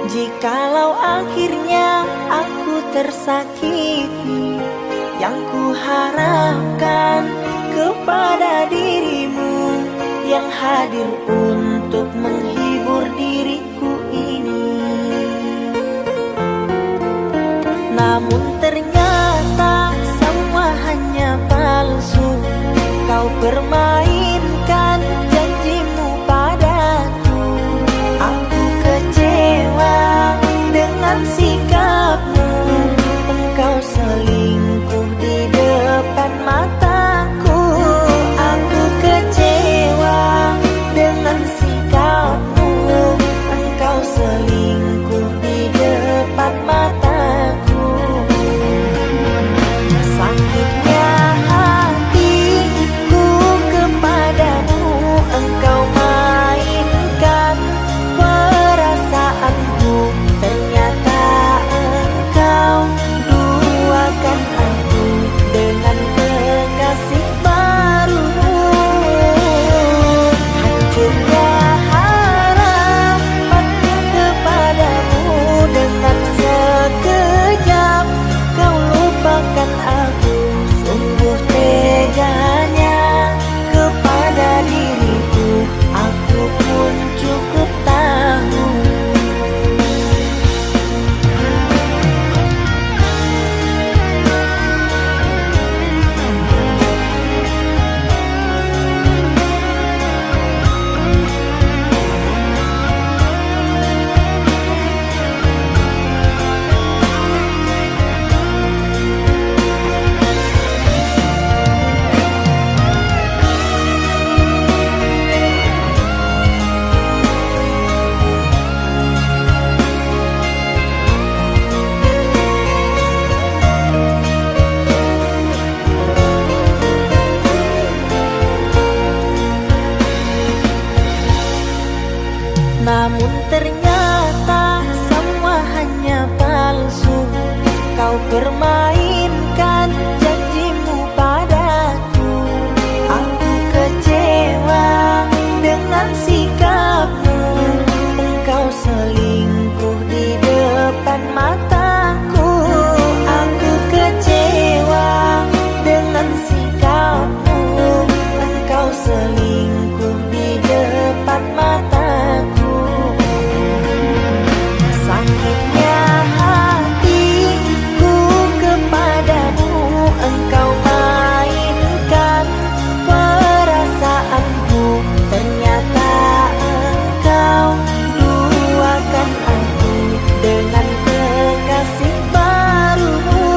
Jikalau akhirnya aku tersakiti, yang ku harapkan kepada dirimu yang hadir untuk menghibur diriku ini. Namun ternyata semua hanya palsu. Kau permainkan janjimu padaku. Aku kecewa dengan sikapmu. Engkau selingkuh di depan mataku. Aku kecewa dengan sikapmu. Engkau selingkuh di depan mataku. Sakitnya hatiku kepadamu. Engkau mainkan perasaanku. Ternyata engkau duakan aku dengan kekasih barumu. Hancurnya harapanku kepadamu. Dengan sekejap kau lupakan aku. Sungguh teganya kepada diriku. Aku pun cukup tahu. Namun ternyata semua hanya palsu. Kau permainkan janjimu padaku. Aku kecewa dengan sikapmu. Engkau selingkuh di depan mataku. Aku kecewa dengan sikapmu. Engkau selingkuh di depan mataku. Sakitnya hatiku kepadamu. Engkau mainkan perasaanku. Ternyata engkau duakan aku dengan kekasih barumu.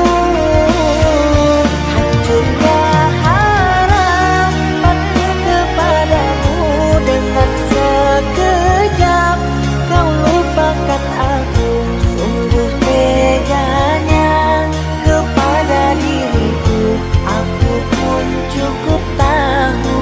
Hancurnya harapanku kepadamu. Dengan sekejap kau lupakan aku. Sungguh teganya kepada diriku. Aku pun cukup tahu.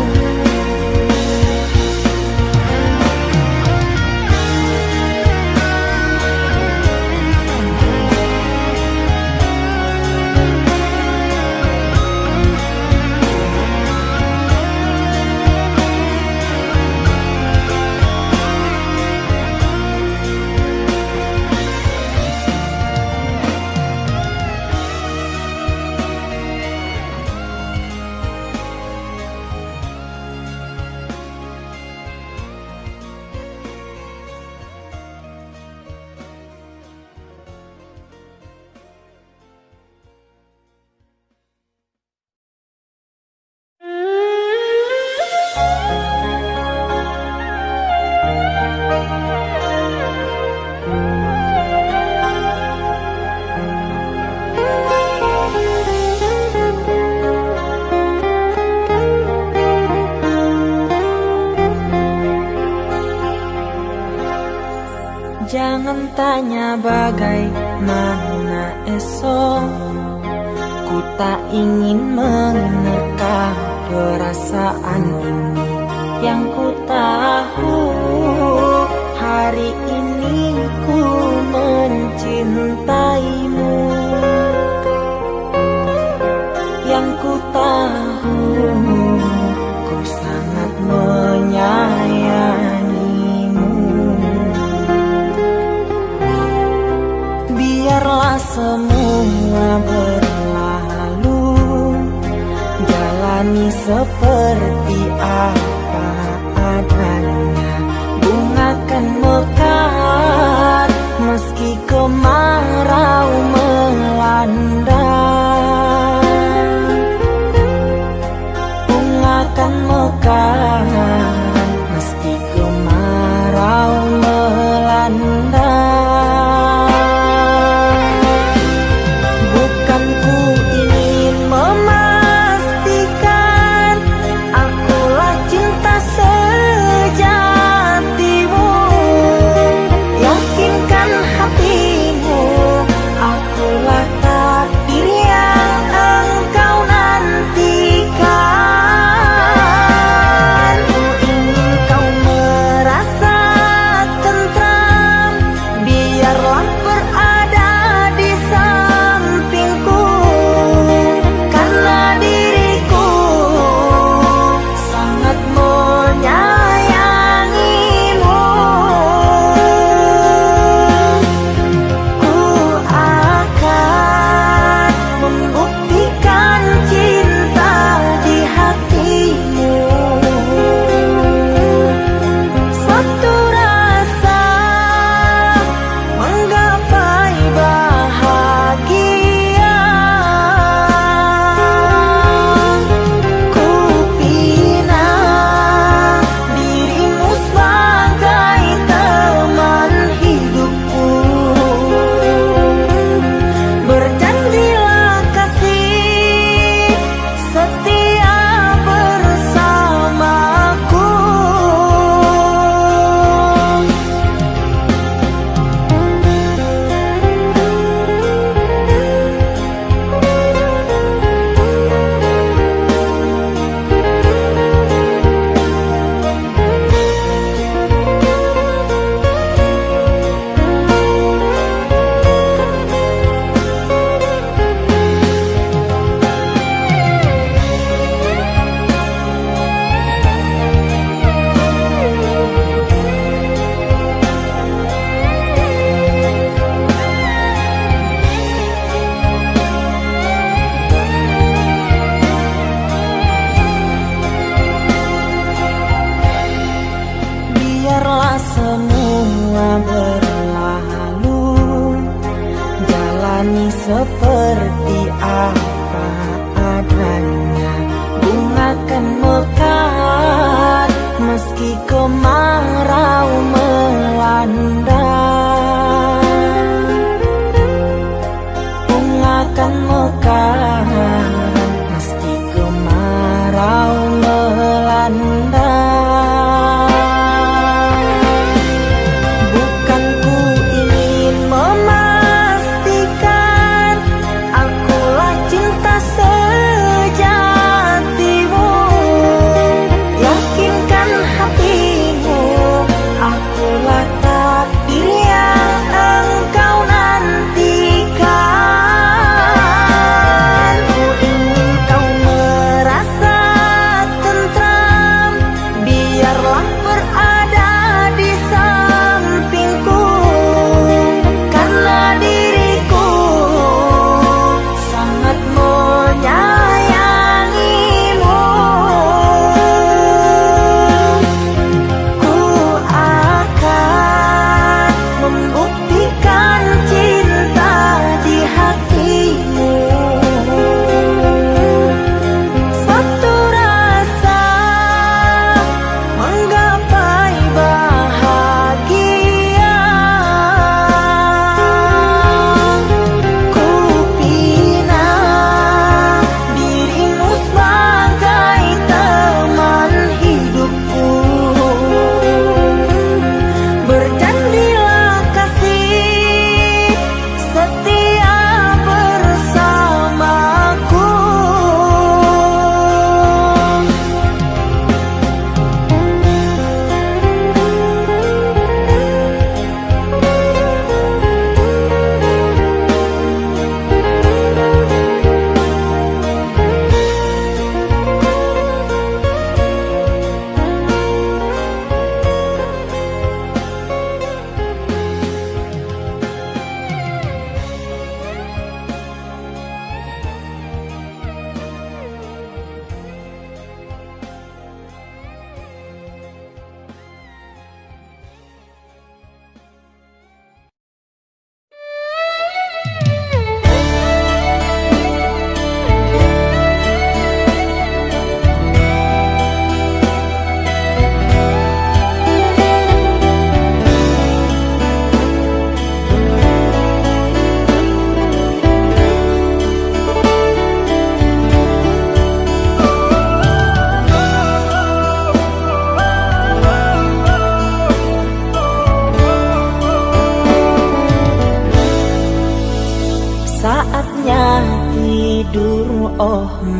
Jangan tanya bagaimana esok. Ku tak ingin menerka perasaan ini. Yang ku tahu hari ini ku mencintaimu. Yang ku tahu ku sangat menyayangimu. semua berlalu, jalani seperti apa adanya. Bunga kan mekar meski kemarau melanda. Bunga kan mekar meski kemarau melanda. Bukan ku ingin memastikan akulah cinta sejatimu. Yakinkan hatimu, akulah takdir yang engkau nantikan. Ku ingin kau merasa tentram, biarlah berada di sampingku, karena diriku sangat menyayangimu. Ku akan membuktikan cinta di hatimu. Satu rasa menggapai bahagia. Ku pinang dirimu sebagai teman hidupku. Berjanjilah kasih setia bersamaku. Biarlah semua berlalu, jalani seperti apa adanya. Bunga kan mekar meski kemarau melanda. Bunga kan mekar meski kemarau melanda. Bukan ku ingin memastikan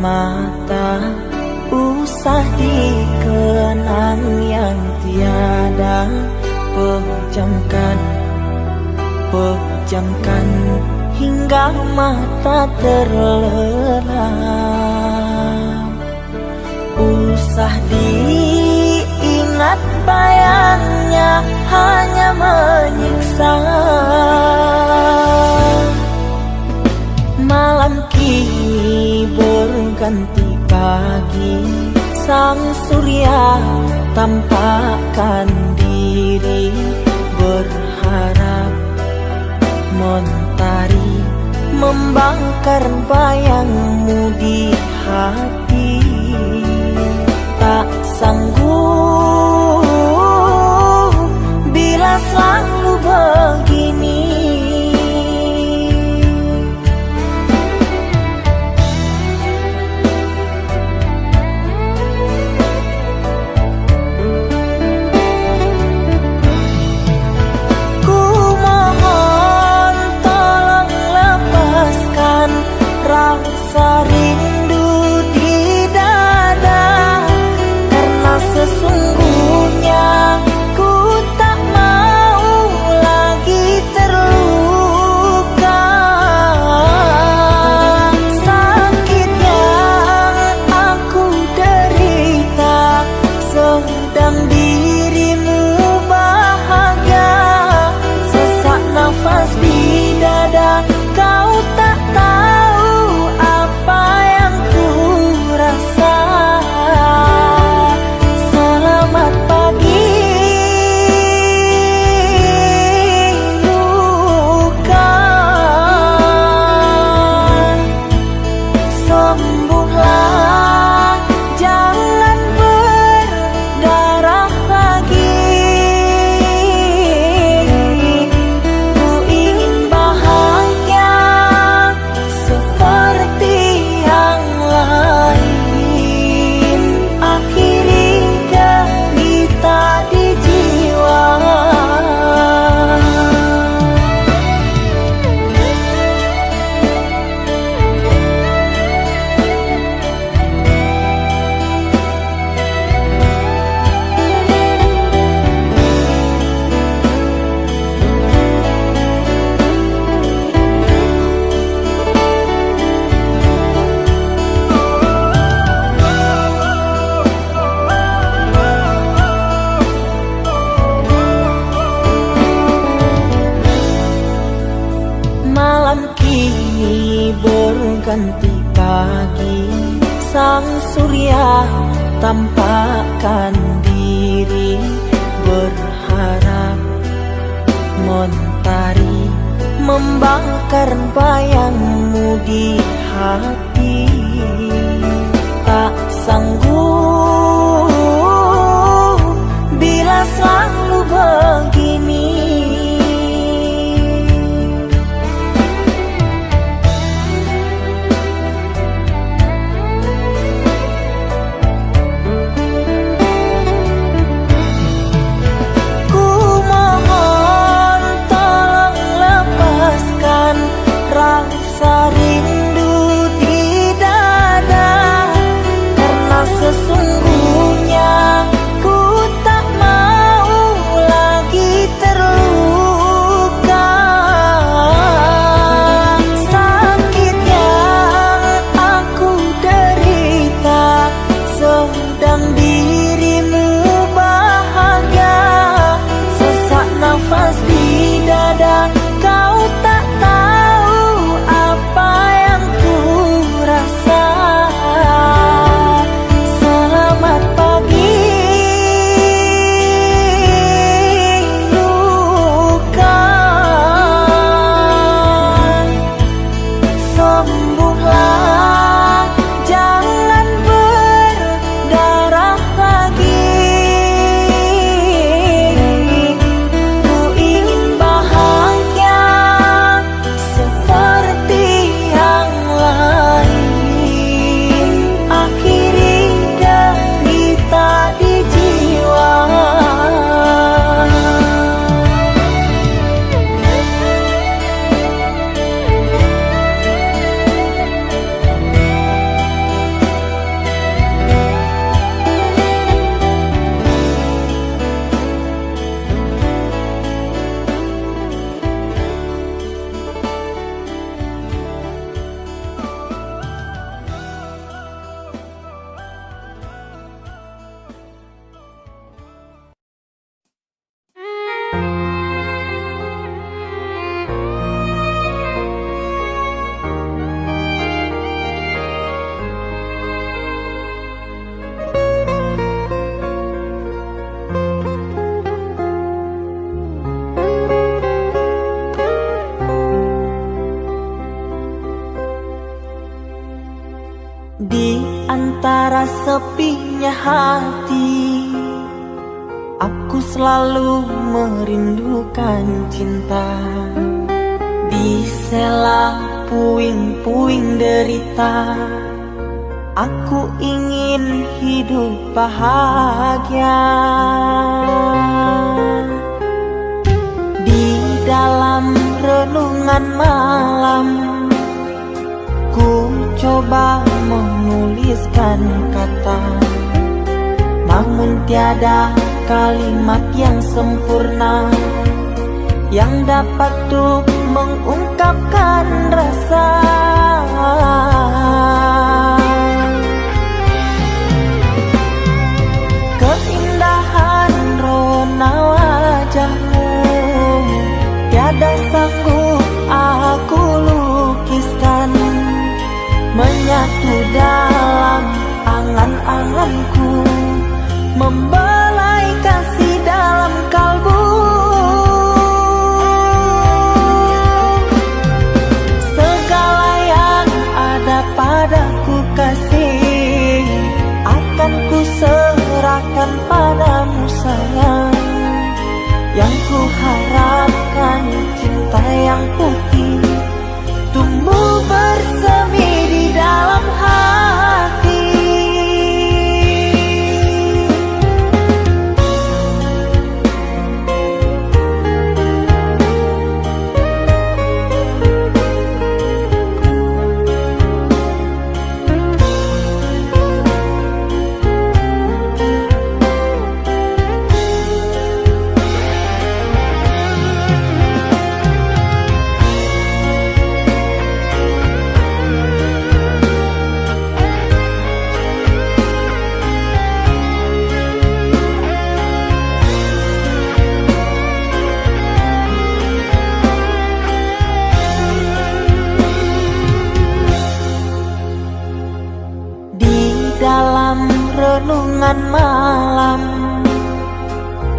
mata, usah dikenang yang tiada. Pejamkan hingga mata terlelap. Usah diingat bayangnya hanya menyiksa. Malam kini berganti pagi, sang surya tampakkan diri, berharap mentari membakar bayangmu di hati. Tak sanggup bila selalu begini. Rasa rindu di dada, karena sesungguhnya ku tak mau lagi terluka. Sakit yang aku derita, sedang dirimu bahagia. Sesak nafas di dada, kau tak tahu apa yang ku rasa. Selamat pagi luka, sembuhlah, jangan berdarah lagi. Ku ingin bahagia seperti yang lain, akhiri derita di jiwa. Malam kini berganti pagi, sang surya tampakkan diri, berharap mentari membakar bayangmu di hati. Tak sanggup bila selalu begini. Rasa rindu di dada, karena sepinya hati, aku selalu merindukan cinta. Di sela puing-puing derita, aku ingin hidup bahagia. Di dalam renungan malam, ku coba menuliskan kata, namun tiada kalimat yang sempurna yang dapat untuk mengungkapkan rasa. Keindahan rona wajahmu tiada sanggup aku lukiskan, menyatu dalam angan-anganku, membelai kasih dalam kalbu. Segala yang ada padaku kasih, akan ku serahkan padamu sayang. Yang ku harapkan cinta yang putih tumbuh bersemi di dalam hati. Renungan malam,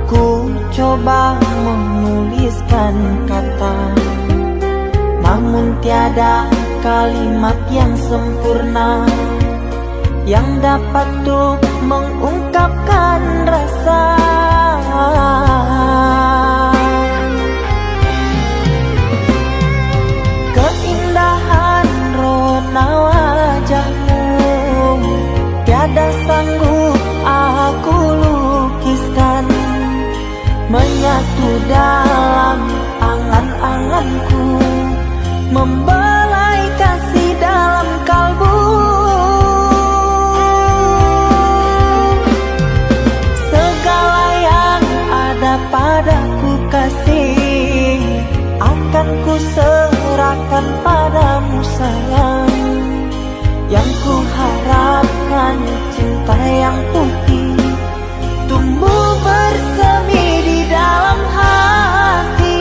ku coba menuliskan kata, namun tiada kalimat yang sempurna yang dapat untuk mengungkapkan rasa. Keindahan rona wajahmu tiada sanggup aku lukiskan, menyatu dalam angan-anganku, membelai kasih dalam kalbu. Segala yang ada padaku kasih, akan ku serahkan padamu sayang. Yang ku harapkan cinta yang putih tumbuh bersemi di dalam hati.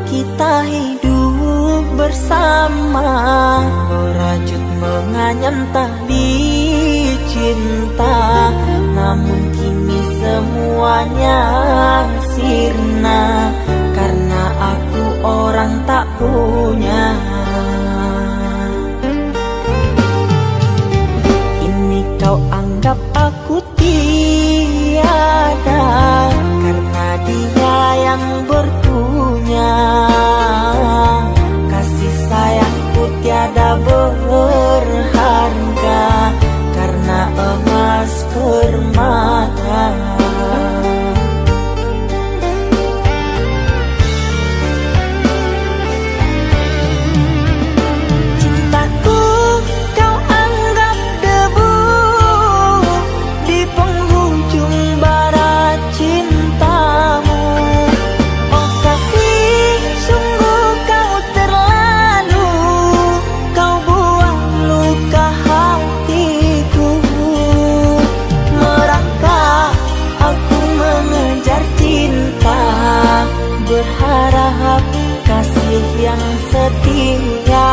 Kita hidup bersama, merajut menganyam tali cinta, namun kini semuanya sirna karena aku orang tak punya. Kini kau anggap aku tiada, berharap kasih yang setia.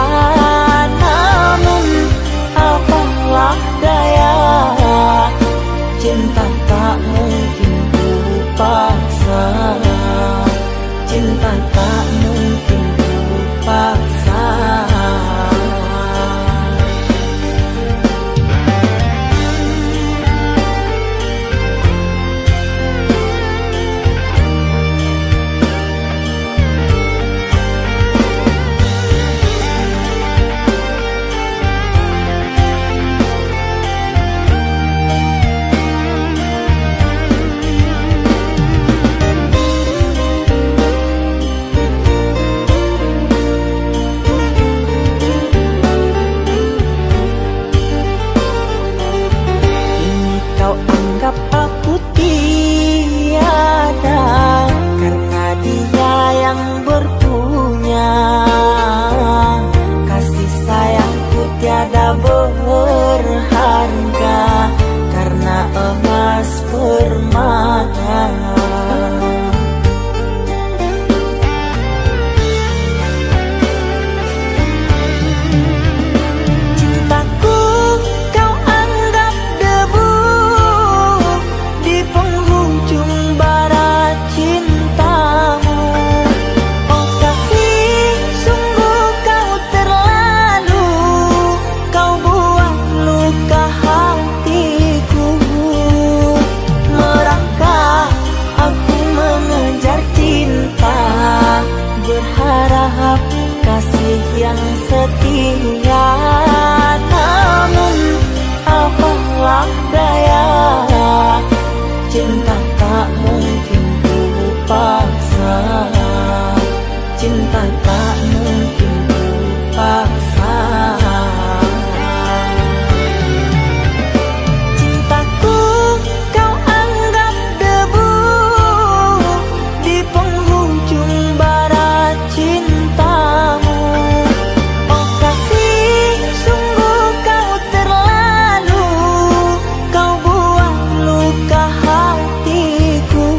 Namun apalah daya, cinta tak mungkin ku paksa. Cinta tak mungkin ku paksa. Aku tiada karena dia yang berpunya. Kasih sayangku tiada berharga karena emas permata. Berharap kasih yang setia. Namun apalah daya, cinta tak mungkin ku paksa. Cinta tak mungkin ku paksa. Cintaku kau anggap debu di penghujung barat cintamu. Oh kasih, sungguh kau terlalu, kau buang luka hatiku.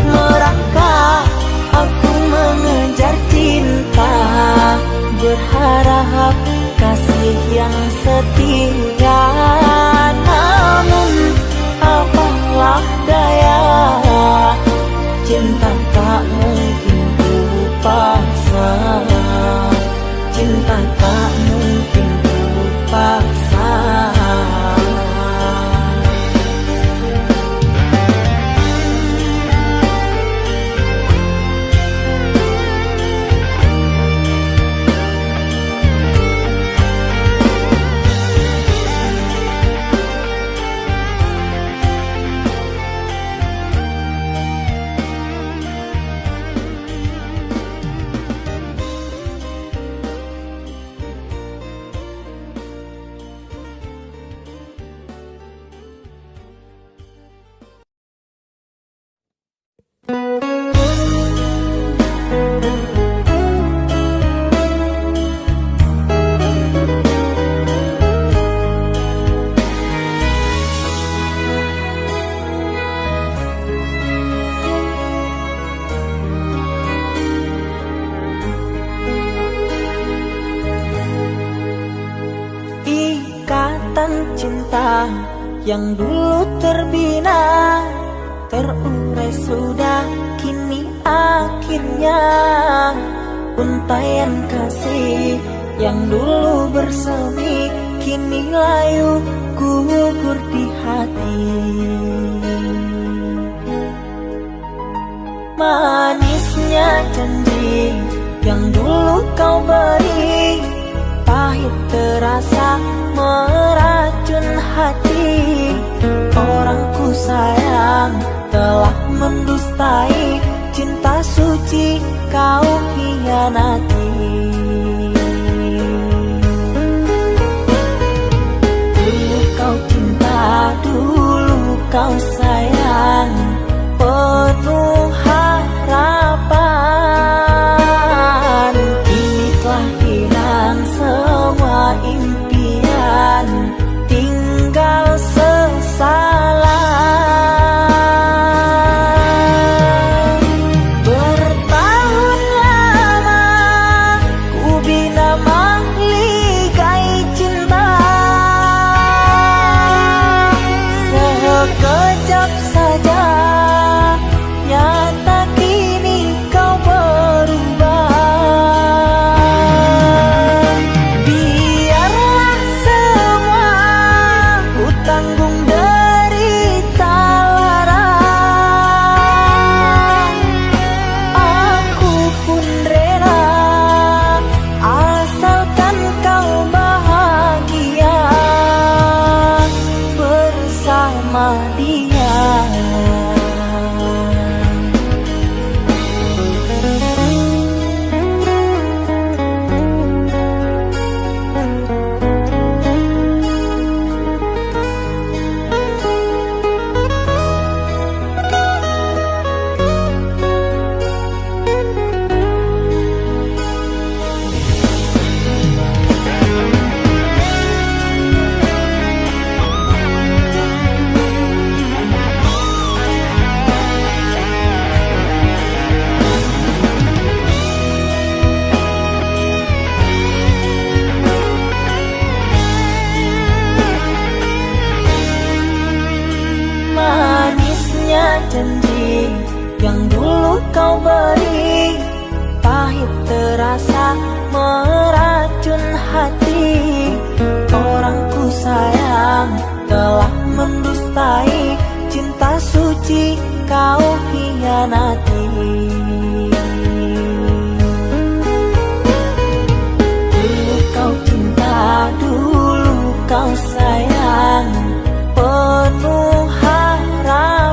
Merangkak aku mengejar cinta, berharap kasih yang setia. Namun apalah daya, cinta tak mungkin ku paksa. Cinta tak mungkin ku paksa. Ikatan cinta yang dulu terbina, terurai sudah kini akhirnya. Untaian kasih yang dulu bersemi, kini layu gugur di hati. Manisnya janji yang dulu kau beri, pahit terasa meracun hati. Orang ku sayang telah mendustai, cinta suci kau hianati. Dulu kau cinta, dulu kau sayang, penuh harapan. Kini telah hilang semua impian, tinggal sesalan. meracun hati. Orang ku sayang telah mendustai cinta suci kau hianati. Dulu kau cinta, dulu kau sayang, penuh harapan.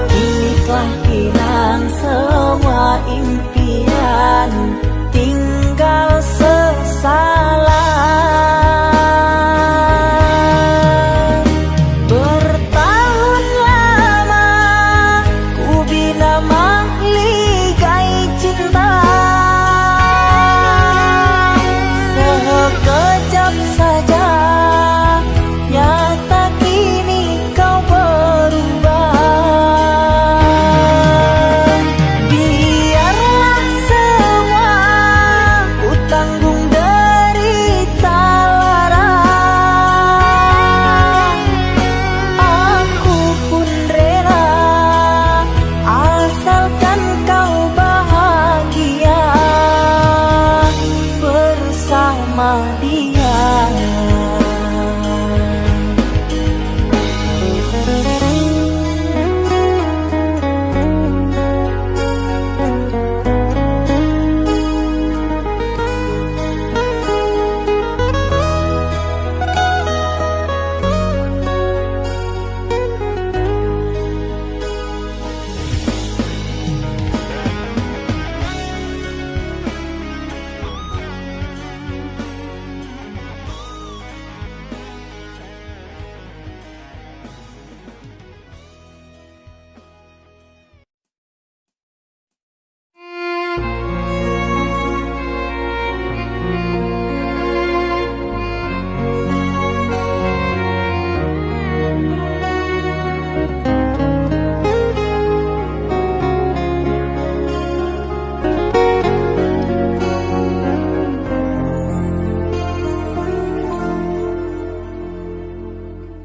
Kini telah hilang semua impian, tinggal sesalan. Bertahun lama ku bina mahligai cinta, sekejap saja nyata kini kau berubah. Biarlah semua ku tanggung derita lara, aku pun rela asalkan kau bahagia bersama dia.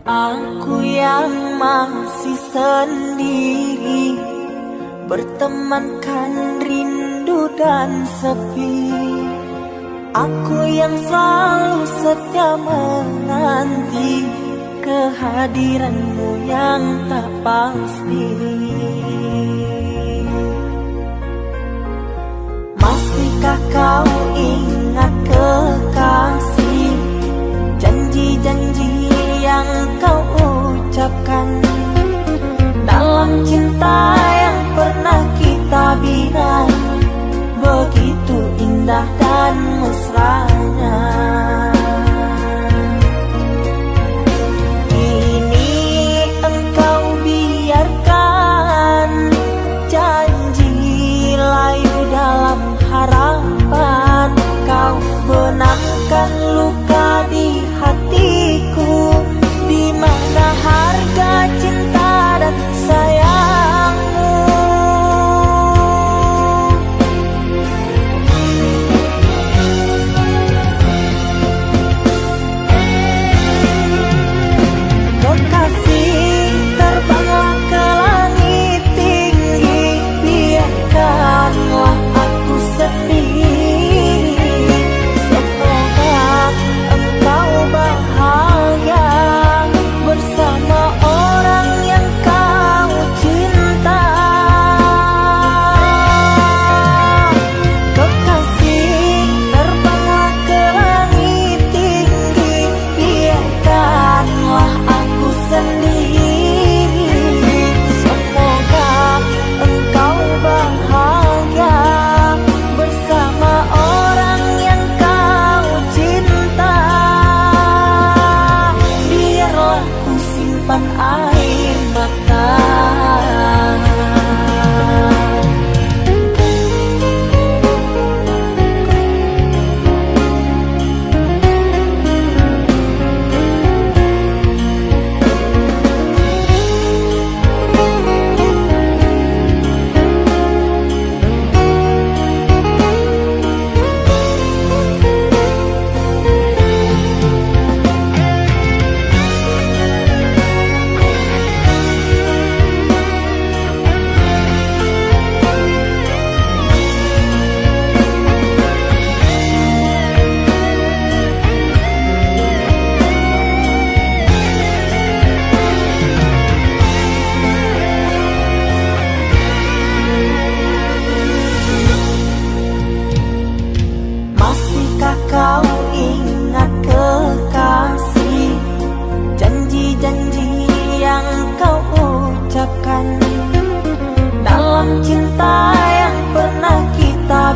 Aku yang masih sendiri, bertemankan rindu dan sepi. Aku yang selalu setia menanti kehadiranmu yang tak pasti. Masihkah kau ingat kekasih, janji-janji yang kau ucapkan dalam cinta yang pernah kita bina, begitu indah dan mesranya. Kini engkau biarkan janji layu dalam harapan, kau benamkan luka di hatiku, di mana harga cinta dan sayangmu.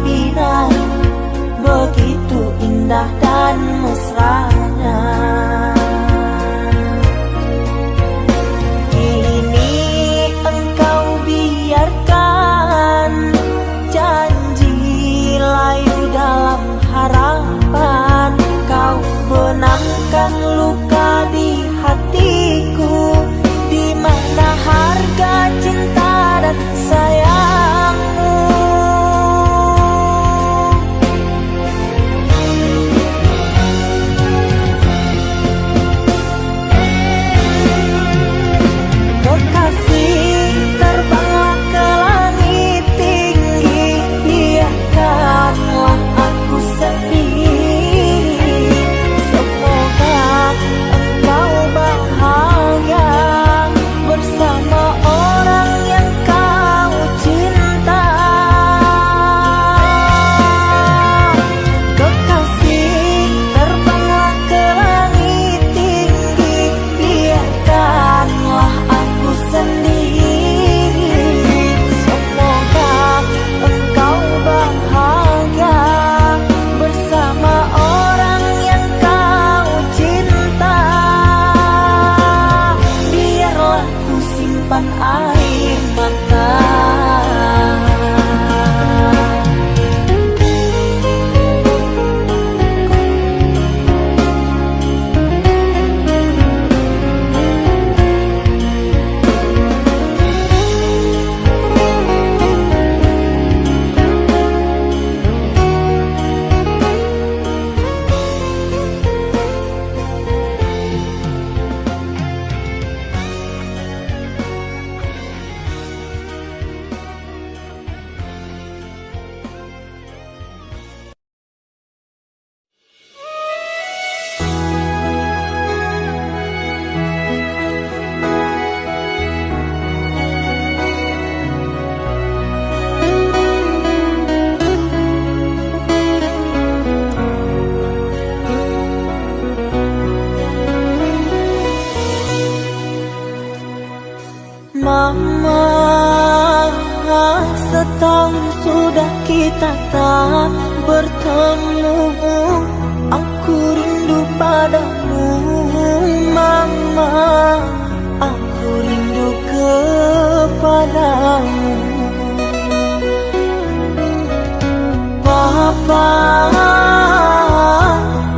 Sabira, begitu indah dan mesranya. Kini engkau biarkan janji layu dalam harapan, kau benamkan luka di hatiku, di mana harga cinta dan sayangmu. Kekasih, terbanglah ke langit tinggi, biarkanlah aku sendiri. Semoga engkau bahagia bersama orang yang kau cinta. Kekasih, terbanglah ke langit tinggi, biarkanlah aku sendiri. Semoga engkau bahagia bersama orang yang kau cinta. Biarlah ku simpan air mata. Mama, setahun sudah kita tak bertemu. Aku rindu padamu, Mama. Aku rindu kepadamu. Papa,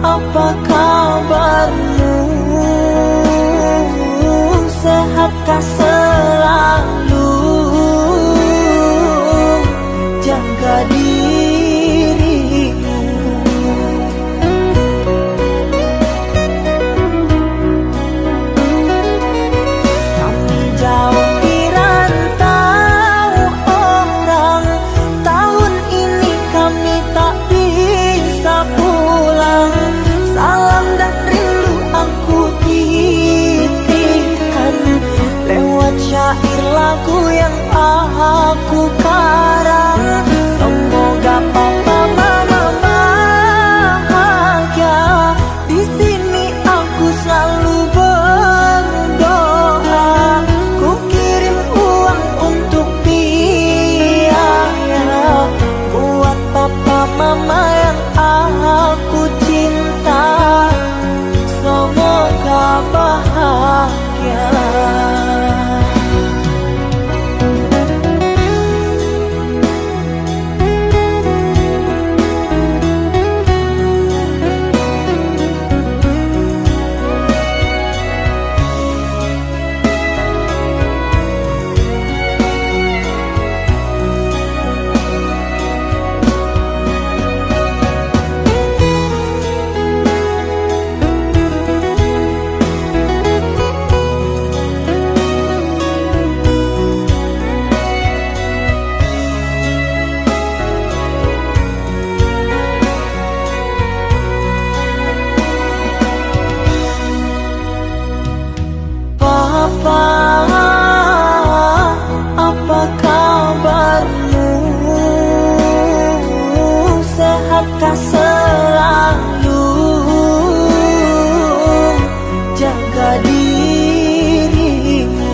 apa kabarmu? Sehatkah selalu? Jaga dirimu. Kami jauh di rantau orang, tahun ini kami tak bisa pulang. Salam dan rindu aku titipkan lewat syair lagu yang aku karang. Semoga papa mama bahagia. Di sini aku selalu berdoa. Ku kirim uang untuk biaya buat papa mama yang aku cinta. Semoga bahagia. Apa kabarmu? Sehatkah selalu? Jaga dirimu.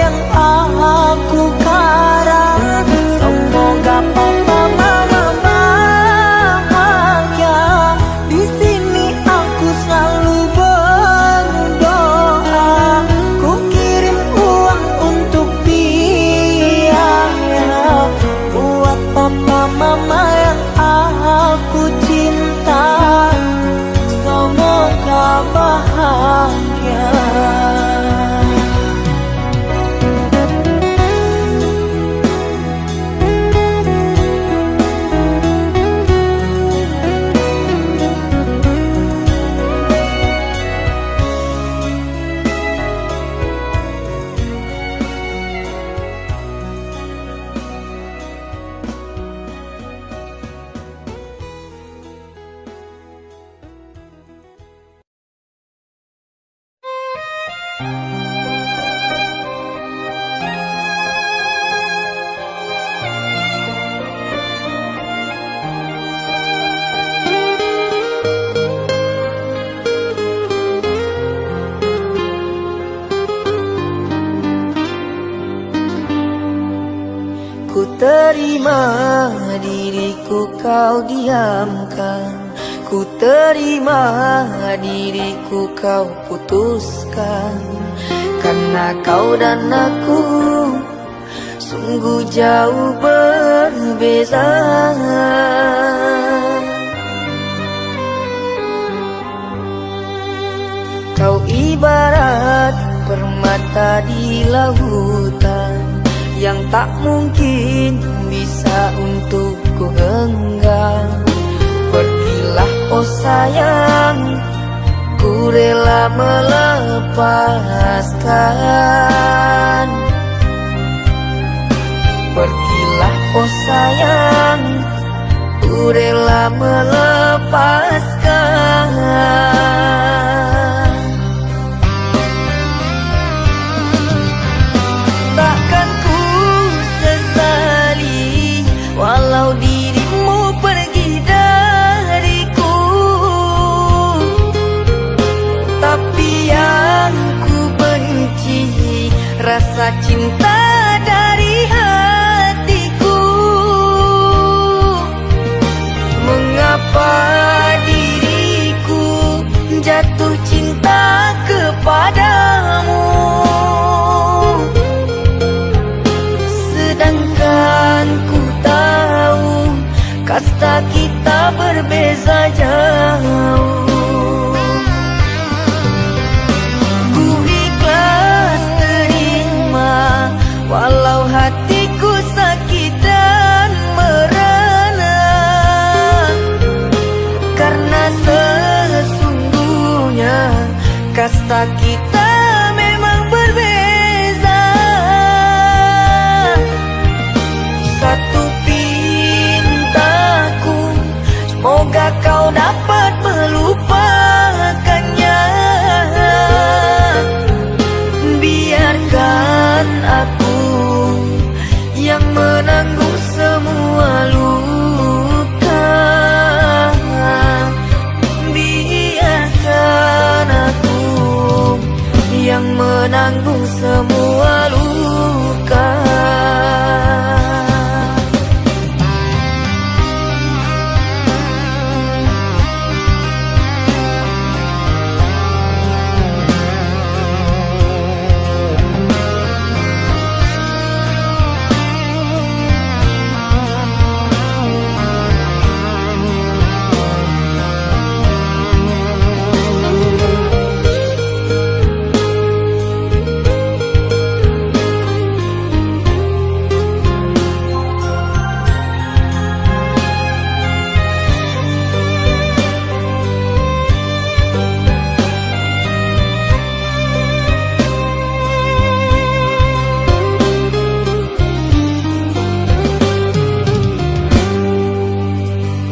yang aku karang. Semoga papa mama bahagia. Di sini aku selalu berdoa. Ku kirim uang untuk biaya buat papa mama yang aku cinta. Semoga bahagia. Ku terima diriku kau diamkan. Ku terima diriku kau putuskan. Karena kau dan aku sungguh jauh berbeza. Kau ibarat permata di lautan yang tak mungkin bisa untuk ku genggam. Pergilah oh sayang, ku rela melepaskan. Pergilah oh sayang, ku rela melepaskan. Takkan ku sesali walau dirimu pergi dariku. Tapi yang ku benci rasa cinta dari hatiku. Mengapa diriku jatuh cinta kepadamu, sedangkan ku tahu kasta kita berbeza jauh. Ku ikhlas terima walau hatiku sakit dan merana. Karena sesungguhnya kasta kita memang berbeza. Satu pintaku, semoga kau dapat melupakannya. Biarkan aku yang menanggung semua luka. Biarkan aku yang menanggung semua luka.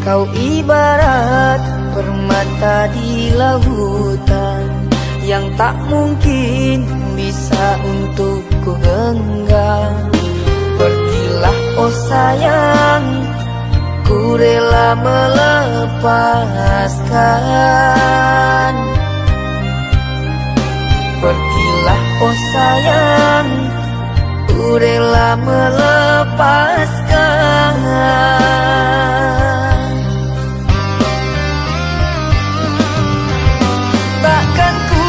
Kau ibarat permata di lautan yang tak mungkin bisa untuk ku genggam. Pergilah oh sayang, ku rela melepaskan. Pergilah oh sayang, rela melepaskan. Takkan ku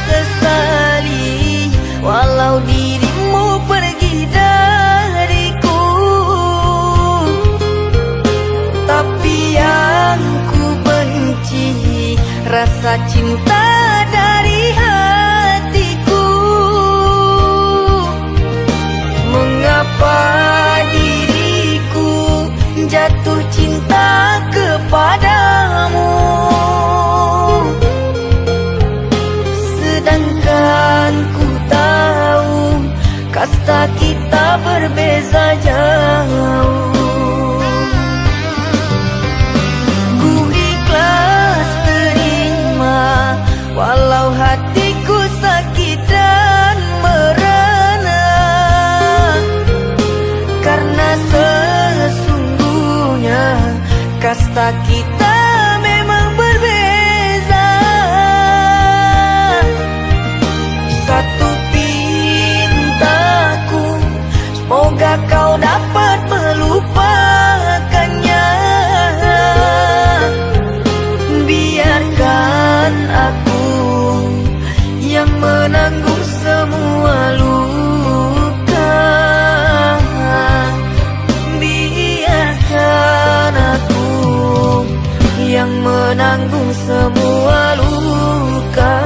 sesali walau dirimu pergi dariku, tapi yang ku benci rasa cinta dari hatiku. Mengapa diriku jatuh cinta kepadamu, sedangkan ku tahu kasta kita berbeza jauh. Ku ikhlas terima walau hatiku sakit dan merana, karena sesungguhnya kasta kita memang berbeza. Satu pintaku, semoga kau dapat melupakannya. Biarkan aku yang menanggung semua luka. Biarkan aku yang menanggung semua luka.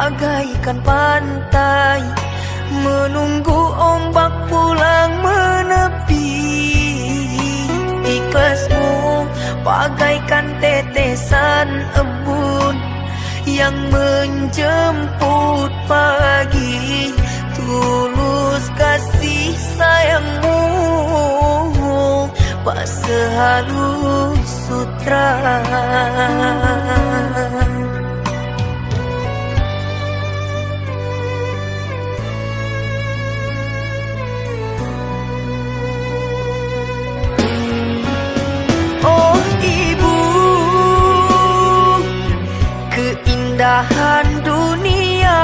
bagaikan pantai menunggu ombak pulang menepi. Ikhlasmu bagaikan tetesan embun yang menjemput pagi. Tulus kasih sayangmu tak sehalus sutra. Oh ibu, keindahan dunia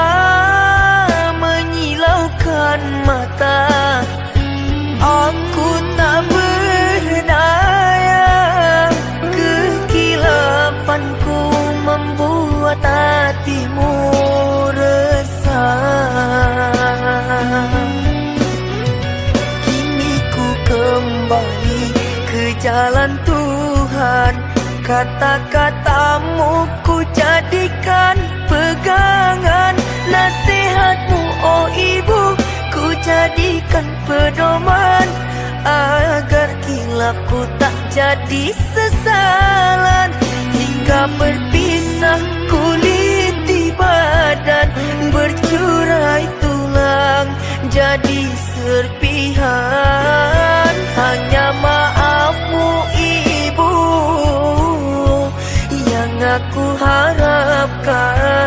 menyilaukan mata. Aku tak berdaya, kekilafanku membuat hatimu resah. Kini ku kembali ke jalan Tuhan, kata-katamu ku jadikan pegangan. Nasihatmu oh ibu ku jadikan pedoman agar jadi sesalan, hingga berpisah kulit di badan, bercerai tulang jadi serpihan. Hanya maafmu ibu yang aku harapkan.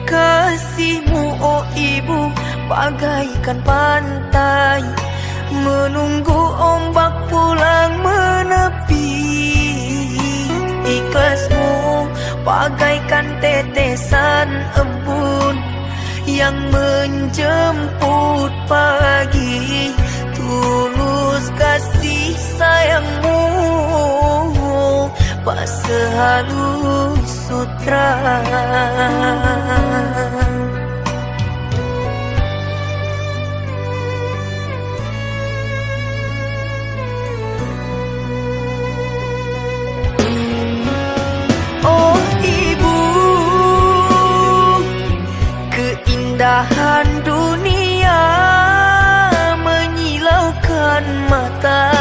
Kasihmu oh ibu bagaikan pantai, menunggu ombak pulang menepi. Ikhlasmu bagaikan tetesan embun yang menjemput pagi. Tulus kasih sayangmu pas sehalus sutra. Oh ibu, keindahan dunia menyilaukan mata.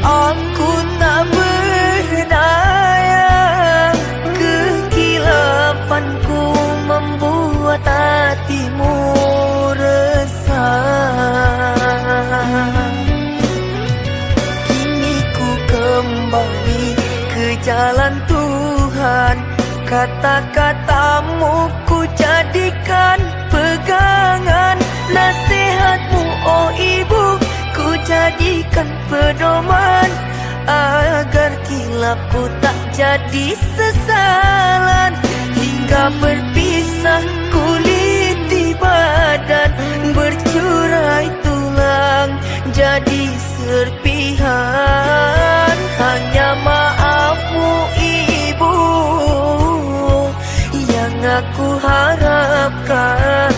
Aku tak berdaya, kekilapanku membuat hatimu resah. Kini ku kembali ke jalan Tuhan, kata-katamu ku jadikan pegangan. Nasihatmu oh ibu ku jadikan pedoman, agar kilapku tak jadi sesalan, hingga berpisah kulit di badan, bercerai tulang jadi serpihan. Hanya maafmu ibu yang aku harapkan.